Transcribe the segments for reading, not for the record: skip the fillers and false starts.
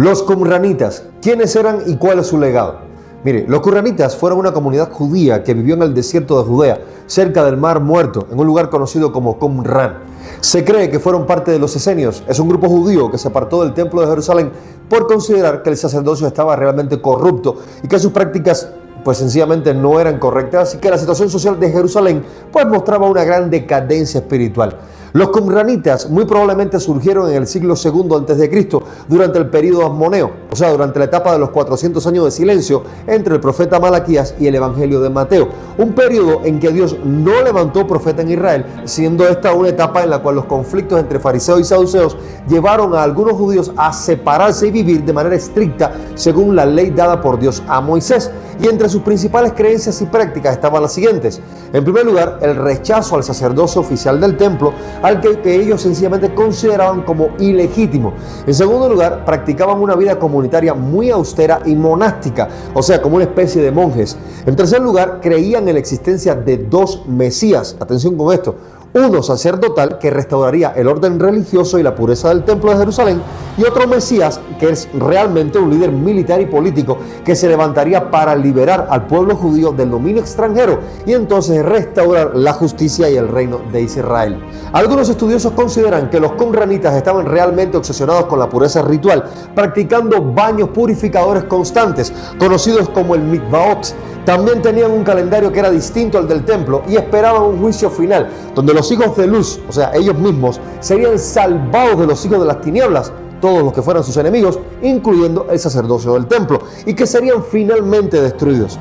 Los qumranitas, ¿quiénes eran y cuál es su legado? Mire, los qumranitas fueron una comunidad judía que vivió en el desierto de Judea, cerca del Mar Muerto, en un lugar conocido como Qumran. Se cree que fueron parte de los esenios. Es un grupo judío que se apartó del templo de Jerusalén por considerar que el sacerdocio estaba realmente corrupto y que sus prácticas pues sencillamente no eran correctas y que la situación social de Jerusalén pues mostraba una gran decadencia espiritual. Los qumranitas muy probablemente surgieron en el siglo II a.C. durante el período asmoneo, o sea, durante la etapa de los 400 años de silencio entre el profeta Malaquías y el Evangelio de Mateo, un periodo en que Dios no levantó profeta en Israel, siendo esta una etapa en la cual los conflictos entre fariseos y saduceos llevaron a algunos judíos a separarse y vivir de manera estricta según la ley dada por Dios a Moisés. Y entre sus principales creencias y prácticas estaban las siguientes. En primer lugar, el rechazo al sacerdocio oficial del templo, al que ellos sencillamente consideraban como ilegítimo. En segundo lugar, practicaban una vida comunitaria muy austera y monástica, o sea, como una especie de monjes. En tercer lugar, creían en la existencia de dos Mesías. Atención con esto. Uno sacerdotal que restauraría el orden religioso y la pureza del templo de Jerusalén, y otro Mesías que es realmente un líder militar y político que se levantaría para liberar al pueblo judío del dominio extranjero y entonces restaurar la justicia y el reino de Israel. Algunos estudiosos consideran que los qumranitas estaban realmente obsesionados con la pureza ritual, practicando baños purificadores constantes, conocidos como el mikvaot. También tenían un calendario que era distinto al del templo y esperaban un juicio final, donde los hijos de luz, o sea, ellos mismos, serían salvados de los hijos de las tinieblas, todos los que fueran sus enemigos, incluyendo el sacerdocio del templo, y que serían finalmente destruidos.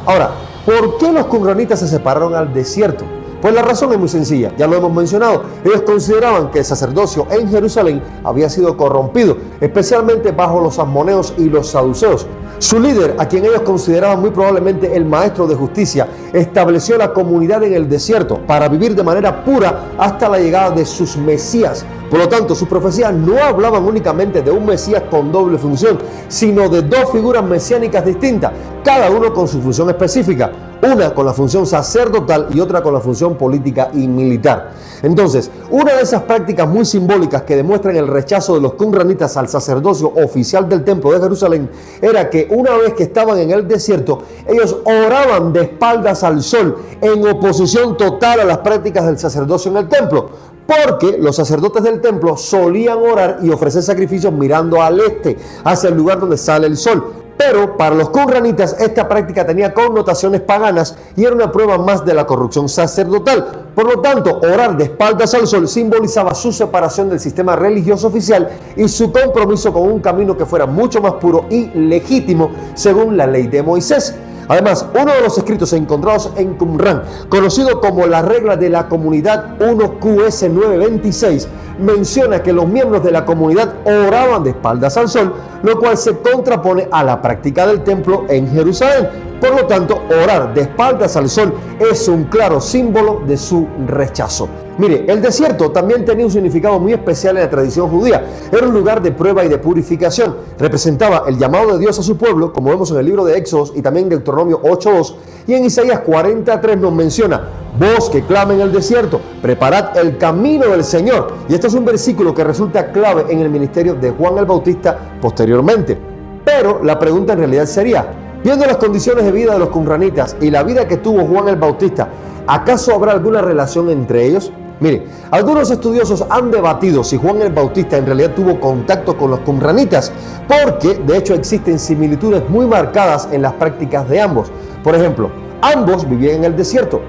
Ahora, ¿por qué los qumranitas se separaron al desierto? Pues la razón es muy sencilla, ya lo hemos mencionado. Ellos consideraban que el sacerdocio en Jerusalén había sido corrompido, especialmente bajo los asmoneos y los saduceos. Su líder, a quien ellos consideraban muy probablemente el maestro de justicia, estableció la comunidad en el desierto para vivir de manera pura hasta la llegada de sus Mesías. Por lo tanto, sus profecías no hablaban únicamente de un Mesías con doble función, sino de dos figuras mesiánicas distintas, cada uno con su función específica, una con la función sacerdotal y otra con la función política y militar. Entonces, una de esas prácticas muy simbólicas que demuestran el rechazo de los qumranitas al sacerdocio oficial del templo de Jerusalén era que una vez que estaban en el desierto, ellos oraban de espaldas al sol en oposición total a las prácticas del sacerdocio en el templo, porque los sacerdotes del templo solían orar y ofrecer sacrificios mirando al este, hacia el lugar donde sale el sol. Pero para los qumranitas esta práctica tenía connotaciones paganas y era una prueba más de la corrupción sacerdotal. Por lo tanto, orar de espaldas al sol simbolizaba su separación del sistema religioso oficial y su compromiso con un camino que fuera mucho más puro y legítimo según la ley de Moisés. Además, uno de los escritos encontrados en Qumran, conocido como la regla de la comunidad 1QS 926, menciona que los miembros de la comunidad oraban de espaldas al sol, lo cual se contrapone a la práctica del templo en Jerusalén. Por lo tanto, orar de espaldas al sol es un claro símbolo de su rechazo. Mire, el desierto también tenía un significado muy especial en la tradición judía. Era un lugar de prueba y de purificación. Representaba el llamado de Dios a su pueblo, como vemos en el libro de Éxodos y también en Deuteronomio 8:2. Y en Isaías 40:3 nos menciona: voz que clama en el desierto, preparad el camino del Señor. Y este es un versículo que resulta clave en el ministerio de Juan el Bautista posteriormente. Pero la pregunta en realidad sería, viendo las condiciones de vida de los qumranitas y la vida que tuvo Juan el Bautista, ¿acaso habrá alguna relación entre ellos? Mire, algunos estudiosos han debatido si Juan el Bautista en realidad tuvo contacto con los qumranitas, porque de hecho existen similitudes muy marcadas en las prácticas de ambos. Por ejemplo, ambos vivían en el desierto,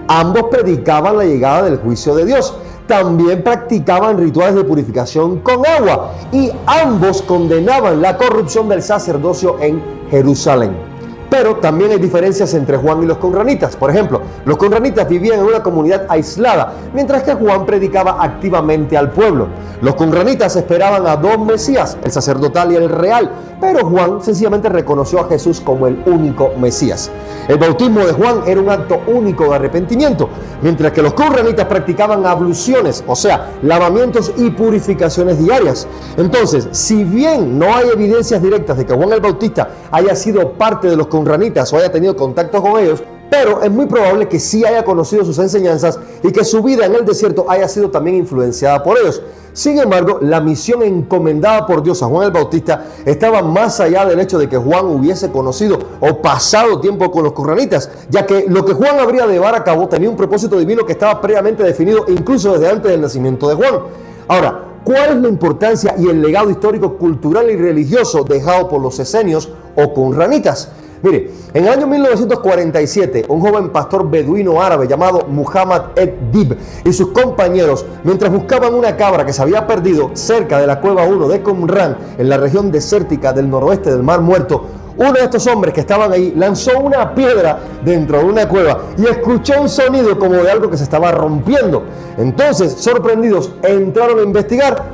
ambos predicaban la llegada del juicio de Dios, también practicaban rituales de purificación con agua y ambos condenaban la corrupción del sacerdocio en Jerusalén. Pero también hay diferencias entre Juan y los qumranitas. Por ejemplo, los qumranitas vivían en una comunidad aislada, mientras que Juan predicaba activamente al pueblo. Los qumranitas esperaban a dos Mesías, el sacerdotal y el real, pero Juan sencillamente reconoció a Jesús como el único Mesías. El bautismo de Juan era un acto único de arrepentimiento, mientras que los qumranitas practicaban abluciones, o sea, lavamientos y purificaciones diarias. Entonces, si bien no hay evidencias directas de que Juan el Bautista haya sido parte de los qumranitas, qumranitas o haya tenido contacto con ellos, pero es muy probable que sí haya conocido sus enseñanzas y que su vida en el desierto haya sido también influenciada por ellos. Sin embargo, la misión encomendada por Dios a Juan el Bautista estaba más allá del hecho de que Juan hubiese conocido o pasado tiempo con los qumranitas, ya que lo que Juan habría de llevar a cabo tenía un propósito divino que estaba previamente definido incluso desde antes del nacimiento de Juan. Ahora, ¿cuál es la importancia y el legado histórico, cultural y religioso dejado por los esenios o qumranitas? Mire, en el año 1947, un joven pastor beduino árabe llamado Muhammad ed-Dib y sus compañeros, mientras buscaban una cabra que se había perdido cerca de la cueva 1 de Qumran, en la región desértica del noroeste del Mar Muerto, uno de estos hombres que estaban ahí lanzó una piedra dentro de una cueva y escuchó un sonido como de algo que se estaba rompiendo. Entonces, sorprendidos, entraron a investigar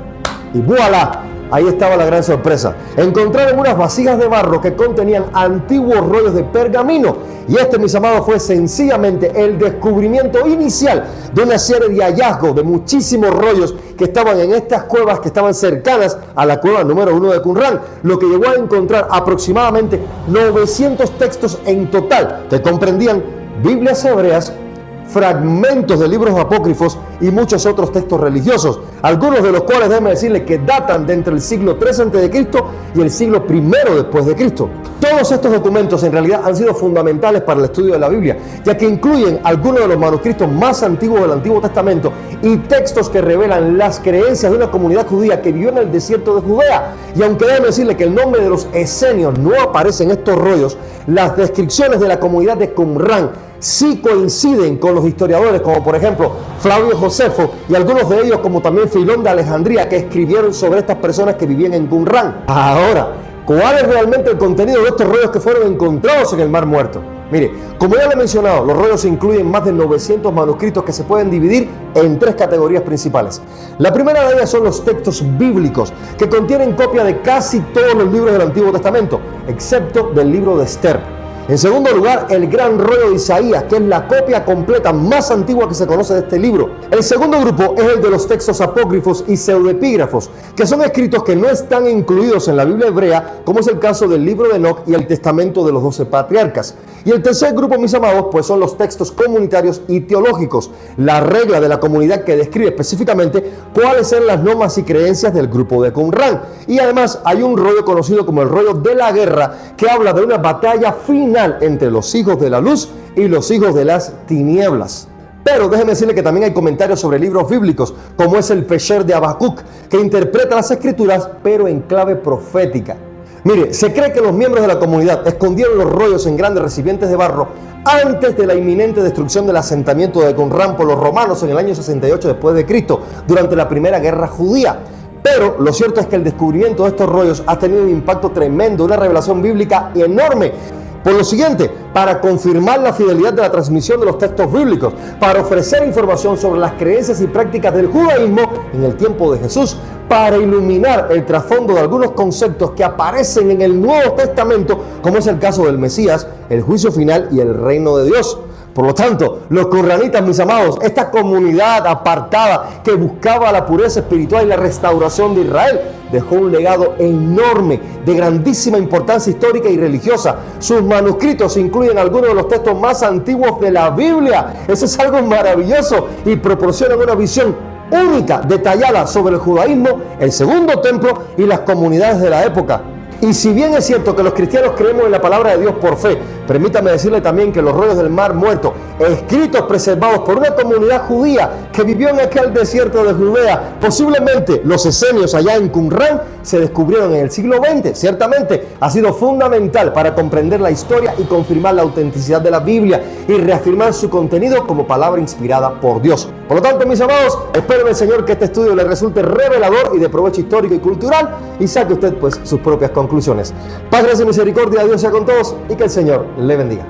y ¡voilá! Ahí estaba la gran sorpresa. Encontraron unas vasijas de barro que contenían antiguos rollos de pergamino. Y este, mis amados, fue sencillamente el descubrimiento inicial de una serie de hallazgos de muchísimos rollos que estaban en estas cuevas que estaban cercanas a la cueva número 1 de Qumran, lo que llevó a encontrar aproximadamente 900 textos en total que comprendían Biblias hebreas, fragmentos de libros apócrifos y muchos otros textos religiosos, algunos de los cuales déjeme decirle que datan de entre el siglo III a.C. y el siglo I después de Cristo. Todos estos documentos en realidad han sido fundamentales para el estudio de la Biblia, ya que incluyen algunos de los manuscritos más antiguos del Antiguo Testamento y textos que revelan las creencias de una comunidad judía que vivió en el desierto de Judea. Y aunque déjeme decirle que el nombre de los esenios no aparece en estos rollos, las descripciones de la comunidad de Qumran sí coinciden con los historiadores, como por ejemplo Flavio Josefo y algunos de ellos, como también Filón de Alejandría, que escribieron sobre estas personas que vivían en Qumran. Ahora, ¿cuál es realmente el contenido de estos rollos que fueron encontrados en el Mar Muerto? Mire, como ya lo he mencionado, los rollos incluyen más de 900 manuscritos que se pueden dividir en 3 categorías principales. La primera de ellas son los textos bíblicos, que contienen copia de casi todos los libros del Antiguo Testamento, excepto del libro de Esther. En segundo lugar, el gran rollo de Isaías, que es la copia completa más antigua que se conoce de este libro. El segundo grupo es el de los textos apócrifos y pseudoepígrafos, que son escritos que no están incluidos en la Biblia hebrea, como es el caso del libro de Enoc y el testamento de los 12 patriarcas. Y el tercer grupo, mis amados, pues son los textos comunitarios y teológicos, la regla de la comunidad que describe específicamente cuáles eran las normas y creencias del grupo de Qumran. Y además hay un rollo conocido como el rollo de la guerra, que habla de una batalla final entre los hijos de la luz y los hijos de las tinieblas. Pero déjeme decirle que también hay comentarios sobre libros bíblicos, como es el Pesher de Habacuc, que interpreta las escrituras, pero en clave profética. Mire, se cree que los miembros de la comunidad escondieron los rollos en grandes recipientes de barro antes de la inminente destrucción del asentamiento de Qumran por los romanos en el año 68 después de Cristo, durante la Primera Guerra Judía. Pero lo cierto es que el descubrimiento de estos rollos ha tenido un impacto tremendo, una revelación bíblica enorme. Por lo siguiente, para confirmar la fidelidad de la transmisión de los textos bíblicos, para ofrecer información sobre las creencias y prácticas del judaísmo en el tiempo de Jesús, para iluminar el trasfondo de algunos conceptos que aparecen en el Nuevo Testamento, como es el caso del Mesías, el juicio final y el reino de Dios. Por lo tanto, los qumranitas, mis amados, esta comunidad apartada que buscaba la pureza espiritual y la restauración de Israel, dejó un legado enorme, de grandísima importancia histórica y religiosa. Sus manuscritos incluyen algunos de los textos más antiguos de la Biblia. Eso es algo maravilloso y proporcionan una visión única, detallada sobre el judaísmo, el segundo templo y las comunidades de la época. Y si bien es cierto que los cristianos creemos en la palabra de Dios por fe, permítame decirle también que los rollos del Mar Muerto, escritos, preservados por una comunidad judía que vivió en aquel desierto de Judea, posiblemente los esenios allá en Qumran, se descubrieron en el siglo XX. Ciertamente ha sido fundamental para comprender la historia y confirmar la autenticidad de la Biblia y reafirmar su contenido como palabra inspirada por Dios. Por lo tanto, mis amados, espero en el Señor que este estudio le resulte revelador y de provecho histórico y cultural y saque usted pues sus propias conclusiones. Paz, gracia y misericordia de Dios sea con todos y que el Señor le bendiga.